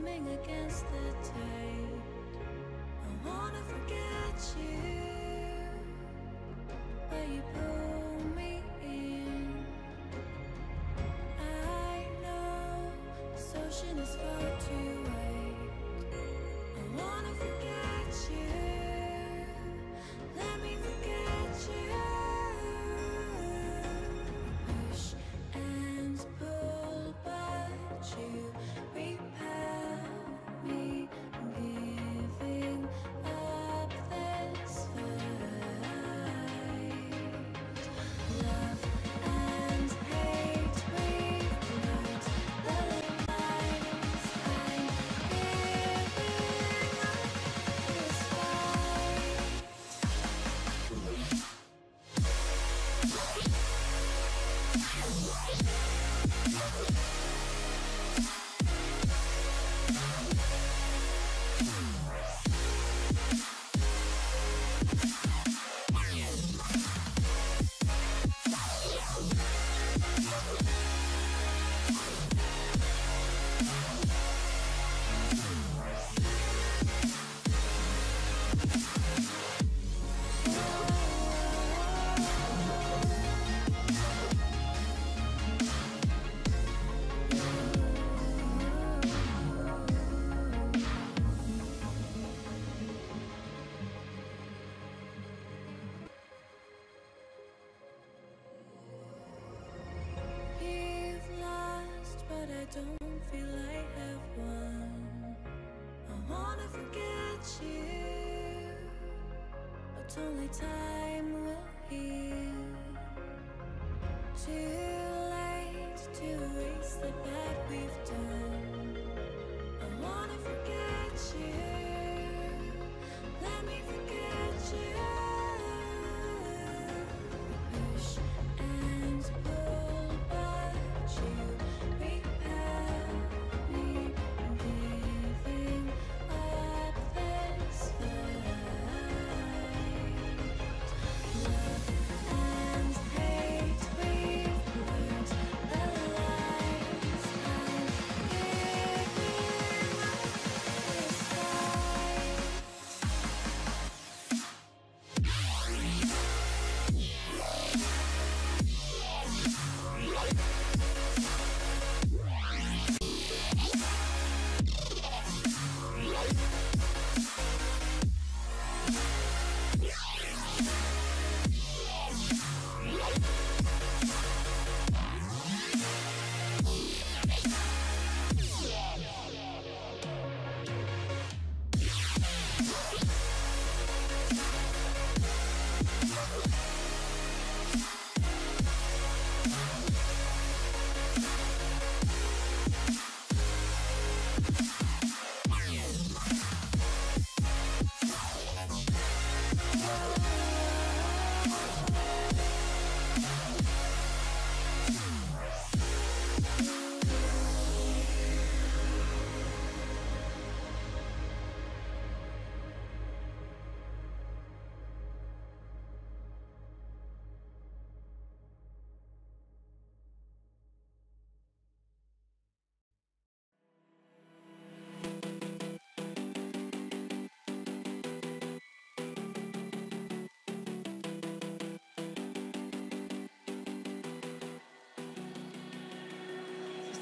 swimming against the tide. I wanna forget you, but you pull me in. I know this ocean is far too wide. I wanna forget you, let me forget you. Push and pull, but you repel me, giving up this fight. Love and hate, we've learned the lies. I'm giving up this fight. You've lost, but I don't feel I have won. I wanna forget you, but only time will heal. Too late to erase the bad we've done. I wanna forget you, let me forget you. Push and pull, but you repel me, giving up this fight. Love and hate, we've learned the lies. I'm giving up this fight.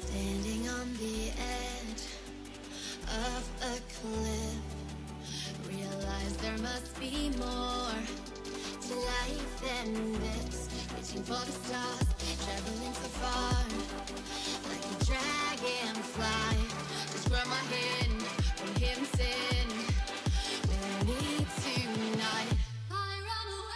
Standing on the edge of a cliff, realize there must be more to life than this. Reaching for the stars, traveling so far, like a dragonfly. Just grab my hand from hidden sin. We need tonight. I run away.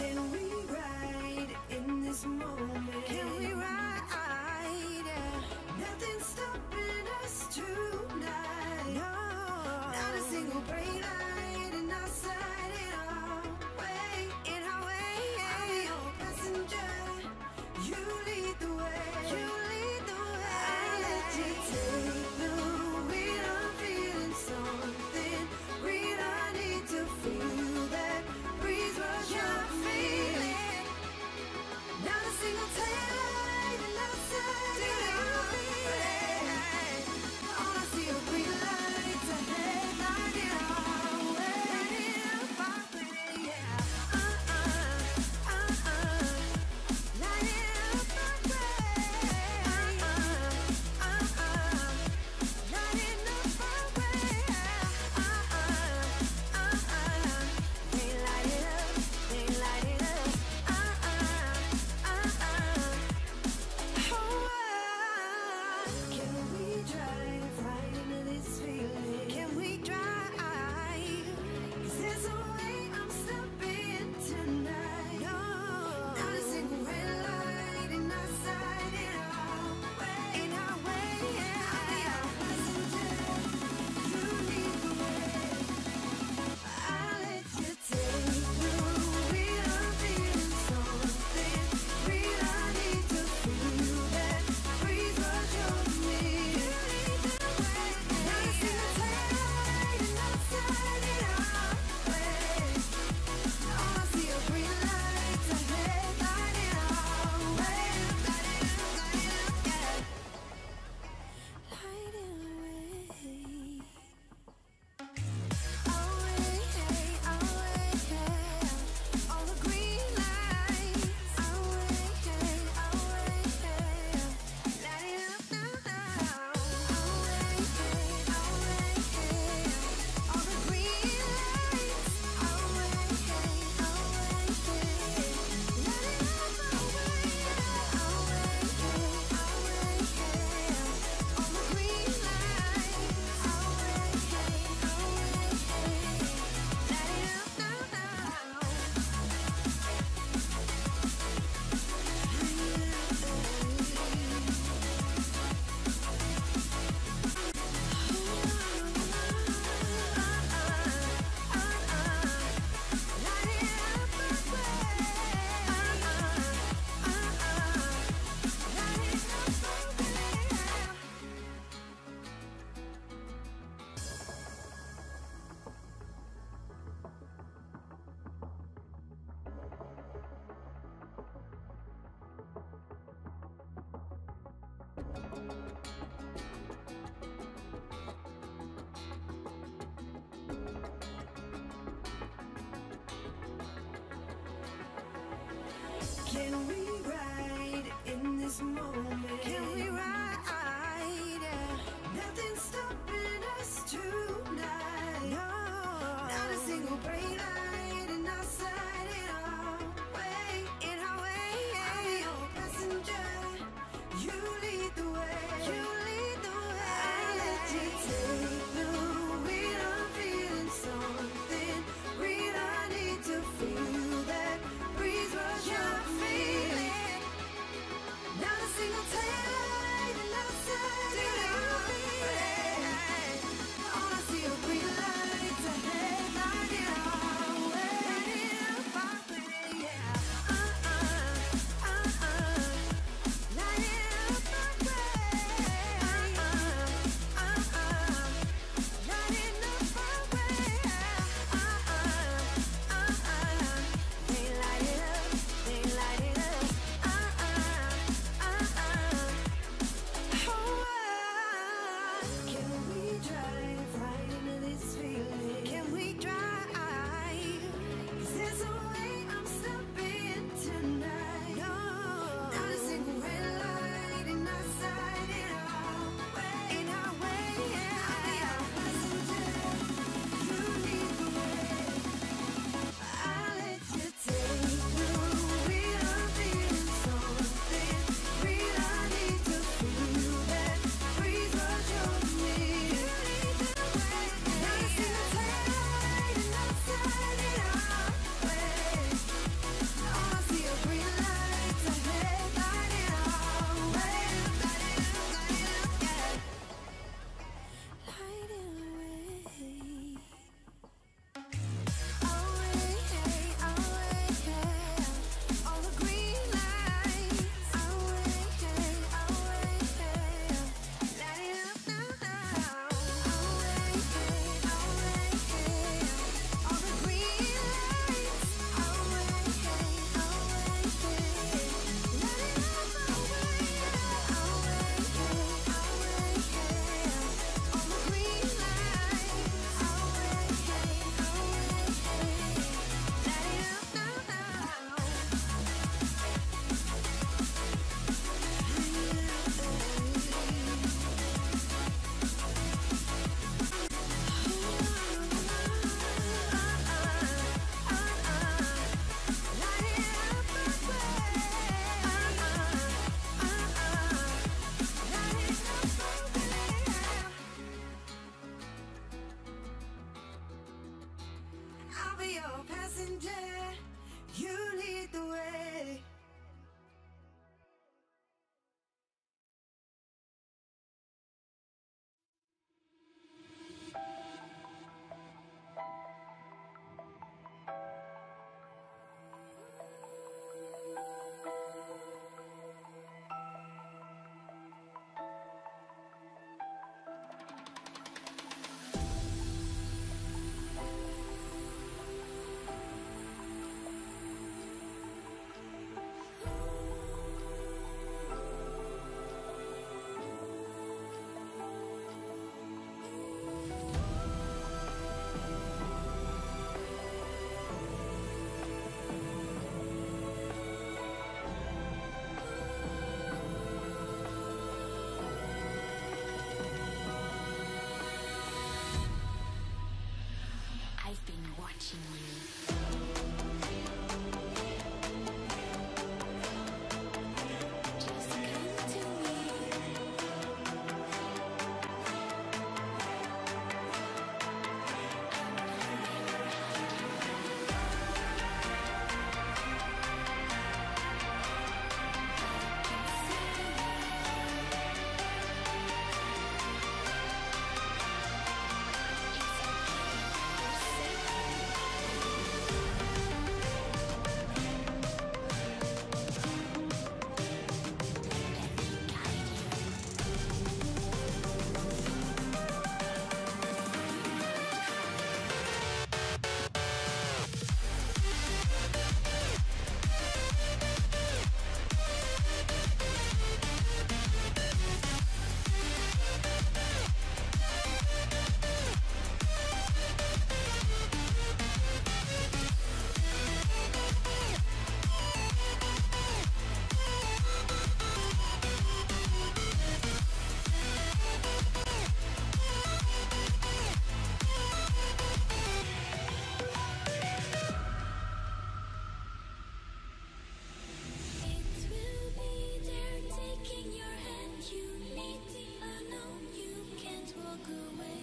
Can we ride in this moment? Can we ride? Nothing's stopping us tonight. No, not a single brake light in our sight. In our way, I'll be your passenger. You lead the way. You lead the way. I'll let you take the wheel. I'm feeling something real. I need to feel that breeze rush your feet. Not a single taillight in our sight. All I see are green lights ahead, lighting our way. Lighting up our way, yeah. Lighting up our way. Lighting up our way. They light it up, they light it up. Can we drive right into this feeling? Can we drive? 'Cause there's no way I'm stopping tonight. No, not a single red light in our sight. In our way, yeah. I'll be our passenger. You lead the way. I'll let you take the wheel. I'm feeling something real. I need to feel that breeze rush over me. You lead the way. Not a single taillight in our sight. In our way. All I see are green lights ahead, lighting our way. Lighting up, yeah. Lighting away. All the green lights. Lighting up now. All the green lights. Can we ride in this moment? Can we ride? Nothing's stopping us tonight. No, not a single brake light in our sight. In our way, yeah. I'll be your passenger. You lead the way. You lead the way. I'll let you take the wheel. I'm feeling something real. I need to feel that breeze rush your feet. Not a single time. be your passenger. You lead the way. I've been watching you. Just come to me. It will be there taking your hand. You meet the unknown, you can't walk away.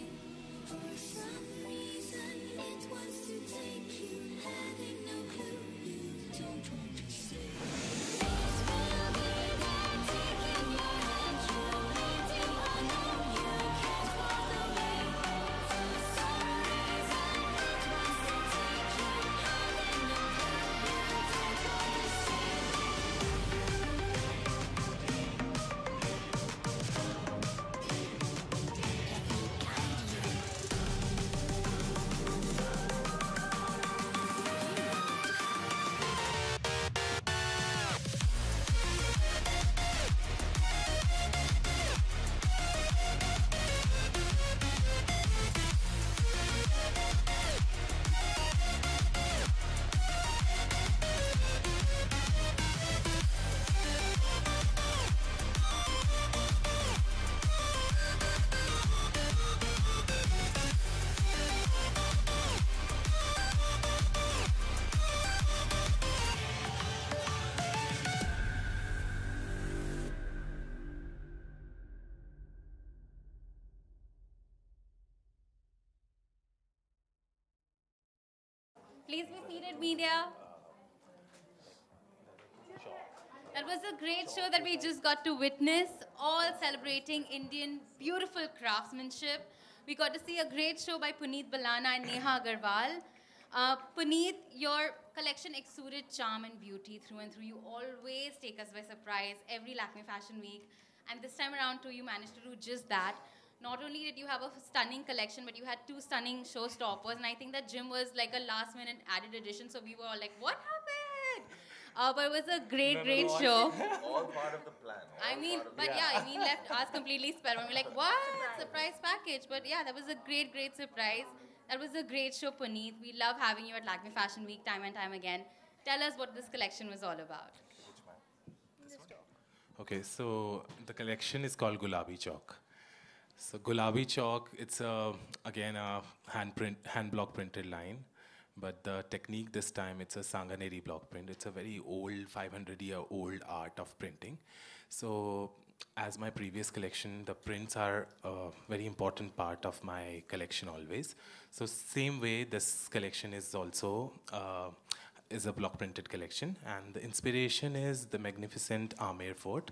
For some reason, it wants to take you, having no clue. You don't want to stay. It will be there taking your hand. You meet the unknown, you can't walk away. For some reason, it wants to take you, having no clue. You don't want to stay. Please be seated, media. That was a great show that we just got to witness, all celebrating Indian beautiful craftsmanship. We got to see a great show by Puneet Balana and Neha Agarwal. Puneet, your collection exuded charm and beauty through and through. You always take us by surprise every Lakme Fashion Week. And this time around too, you managed to do just that. Not only did you have a stunning collection, but you had two stunning showstoppers. And I think that Jim was like a last-minute added addition. So we were all like, what happened? But it was a great show. All part of the plan. I mean, but yeah, I mean, left us completely spellbound. We're like, what? Surprise package. But yeah, that was a great surprise. That was a great show, Puneet. We love having you at Lakme Fashion Week time and time again. Tell us what this collection was all about. Okay, so the collection is called Gulabi Chalk. So Gulabi Chalk, it's again a hand block printed line, but the technique this time, it's a Sanganeri block print. It's a very old, 500-year-old art of printing. So as my previous collection, the prints are a very important part of my collection always. So same way, this collection is also is a block printed collection, and the inspiration is the magnificent Amer Fort.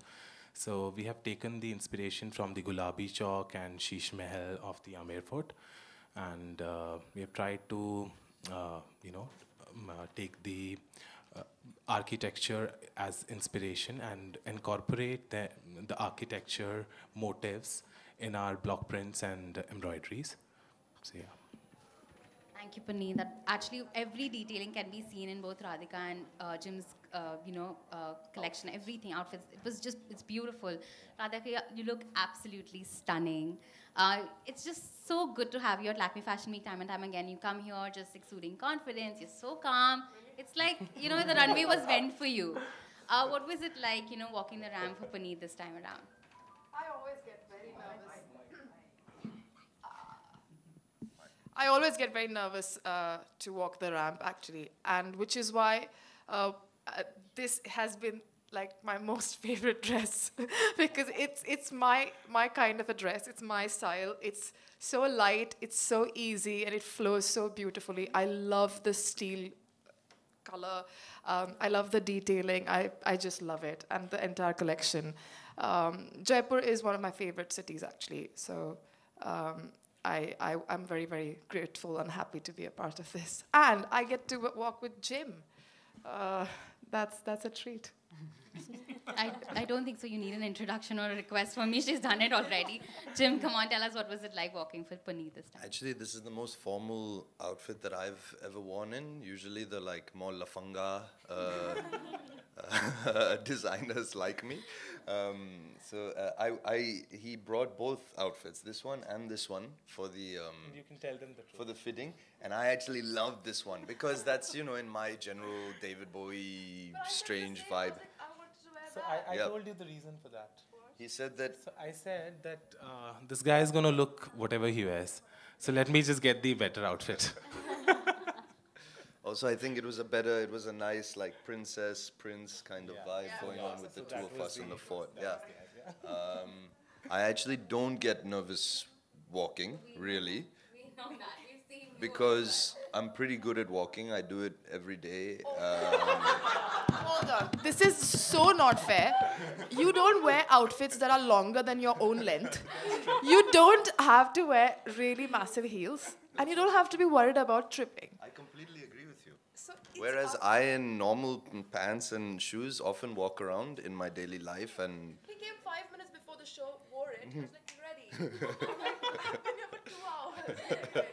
So we have taken the inspiration from the Gulabi Chowk and Sheesh Mahal of the Amer Fort, and we have tried to, take the architecture as inspiration and incorporate the architecture motifs in our block prints and embroideries. So yeah. Thank you, Pani. That actually every detailing can be seen in both Radhika and Jim's, collection. Everything, outfits. It's beautiful. Radhika, you look absolutely stunning. It's just so good to have you at Lakme Fashion Week time and time again. You come here just exuding confidence. You're so calm. It's like, the runway was meant for you. What was it like, walking the ramp for Pani this time around? I always get very nervous to walk the ramp, actually, and which is why this has been like my most favorite dress because it's my kind of a dress. It's my style. It's so light. It's so easy, and it flows so beautifully. I love the steel color. I love the detailing. I just love it, and the entire collection. Jaipur is one of my favorite cities, actually. So. I'm very, very grateful and happy to be a part of this. And I get to walk with Jim. That's a treat. I don't think so. You need an introduction or a request from me. She's done it already. Jim, come on, tell us what was it like walking for Pani this time? Actually, this is the most formal outfit that I've ever worn in. Usually the more lafanga designers like me. He brought both outfits, this one and this one, for the you can tell them the truth. For the fitting, and I actually loved this one because that's in my general David Bowie strange vibe. So I told you the reason for that. He said that. So I said that this guy is gonna look whatever he wears. So let me just get the better outfit. Also, I think it was a nice prince kind of vibe going on with the two of us in the fort. Yeah. I actually don't get nervous walking, really. We know that. We've seen you because I'm pretty good at walking. I do it every day. Hold on. This is so not fair. You don't wear outfits that are longer than your own length. You don't have to wear really massive heels. And you don't have to be worried about tripping. I completely agree with you. Whereas I, in normal pants and shoes, often walk around in my daily life and... He came 5 minutes before the show, wore it, he was like, ready. I've been here for 2 hours.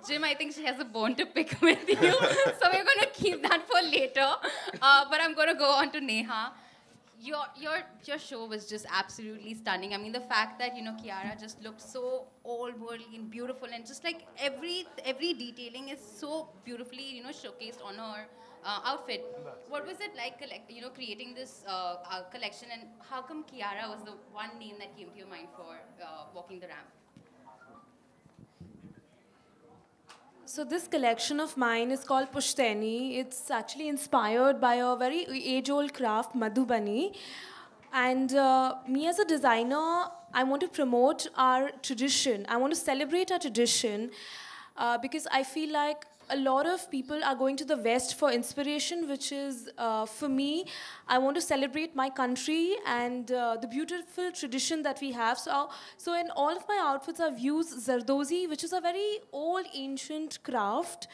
Jim, I think she has a bone to pick with you. So we're going to keep that for later. But I'm going to go on to Neha. Your show was just absolutely stunning. I mean, the fact that, Kiara just looked so all-worldly and beautiful, and just like every detailing is so beautifully, showcased on her outfit. What was it like, creating this collection, and how come Kiara was the one name that came to your mind for walking the ramp? So this collection of mine is called Pushteni. It's actually inspired by a very age-old craft, Madhubani. And me as a designer, I want to promote our tradition. I want to celebrate our tradition because I feel like a lot of people are going to the West for inspiration, which is, for me, I want to celebrate my country and the beautiful tradition that we have. So in all of my outfits, I've used Zardozi, which is a very old, ancient craft.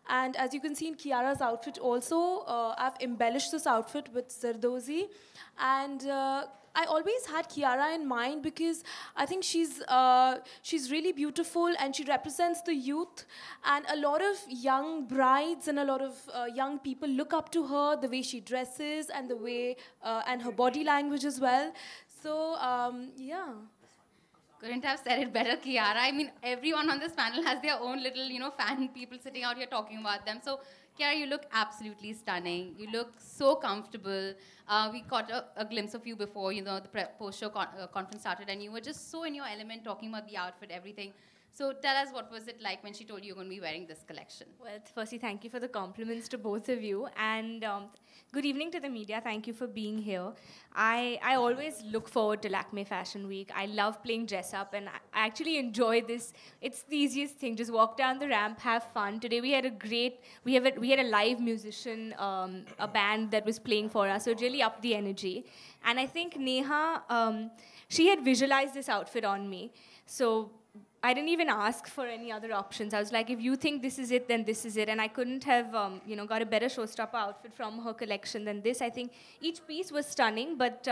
And as you can see in Kiara's outfit also, I've embellished this outfit with Zardozi. And I always had Kiara in mind because I think she's really beautiful and she represents the youth. And a lot of young brides and a lot of young people look up to her, the way she dresses and the way, and her body language as well. So, yeah. Couldn't have said it better, Kiara. I mean, everyone on this panel has their own little, fan people sitting out here talking about them. So, Kiara, you look absolutely stunning. You look so comfortable. We caught a glimpse of you before, the post-show conference started, and you were just so in your element, talking about the outfit, everything. So tell us, what was it like when she told you you're going to be wearing this collection? Well, firstly, thank you for the compliments to both of you. And good evening to the media. Thank you for being here. I always look forward to Lakme Fashion Week. I love playing dress up, and I actually enjoy this. It's the easiest thing. Just walk down the ramp, have fun. Today we had we had a live musician, a band that was playing for us, so it really upped the energy. And I think Neha, she had visualized this outfit on me. So I didn't even ask for any other options. I was like, if you think this is it, then this is it. And I couldn't have, got a better showstopper outfit from her collection than this. I think each piece was stunning, but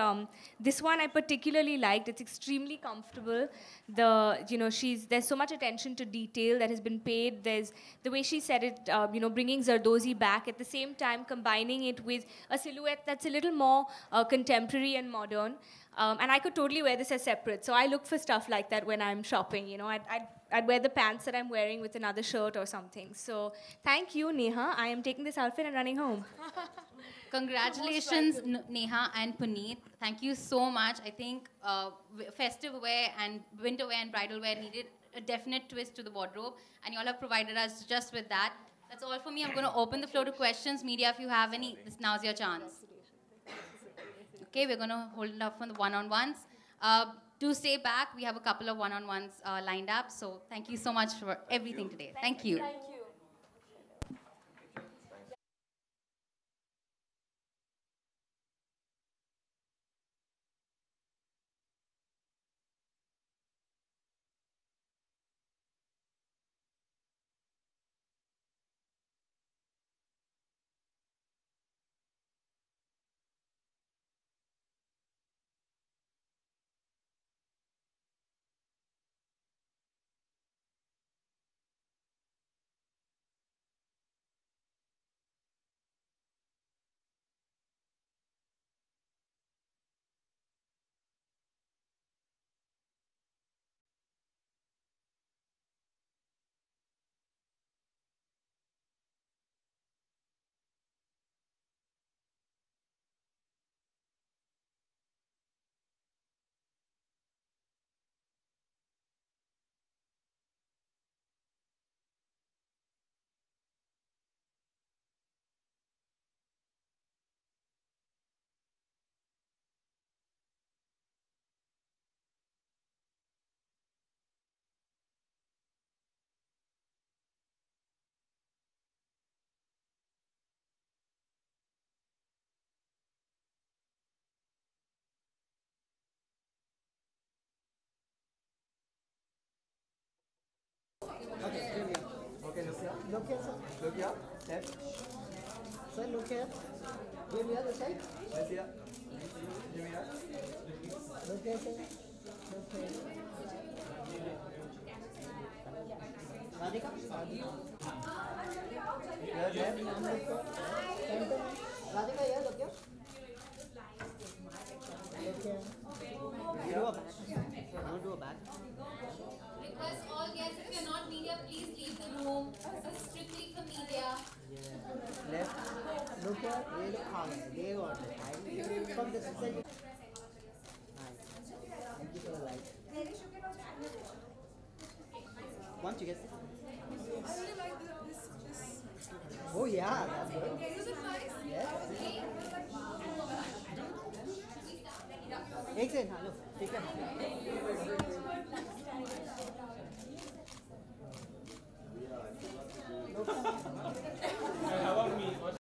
this one I particularly liked. It's extremely comfortable. There's so much attention to detail that has been paid. There's the way she said it, bringing Zardozi back, at the same time combining it with a silhouette that's a little more contemporary and modern. And I could totally wear this as separate. So I look for stuff like that when I'm shopping. I'd wear the pants that I'm wearing with another shirt or something. So thank you, Neha. I am taking this outfit and running home. Congratulations, Neha and Puneet. Thank you so much. I think festive wear and winter wear and bridal wear needed a definite twist to the wardrobe. And you all have provided us just with that. That's all for me. I'm going to open the floor to questions. Media, if you have any, now's your chance. Okay, we're going to hold it up for the one-on-ones. Do stay back. We have a couple of one-on-ones lined up. So thank you so much for everything today. Thank you. Thank you. Look here, sir. Look here. Left. Sir, look here. Give here this side. Yes, here. Give here. Look here, sir. Look here. Radhika. Here, left. Look here. Center. Radhika, here. Look here. Look here. Do a back. Don't do a back. Request all guests, if you're not media, please leave the room. This is strictly for media. Yeah. Left. Look here. They look hard. They want it. From this side. Nice. Thank you for the light. Once you get it. Oh yeah, that's good. Yes. एक second hello ठीक है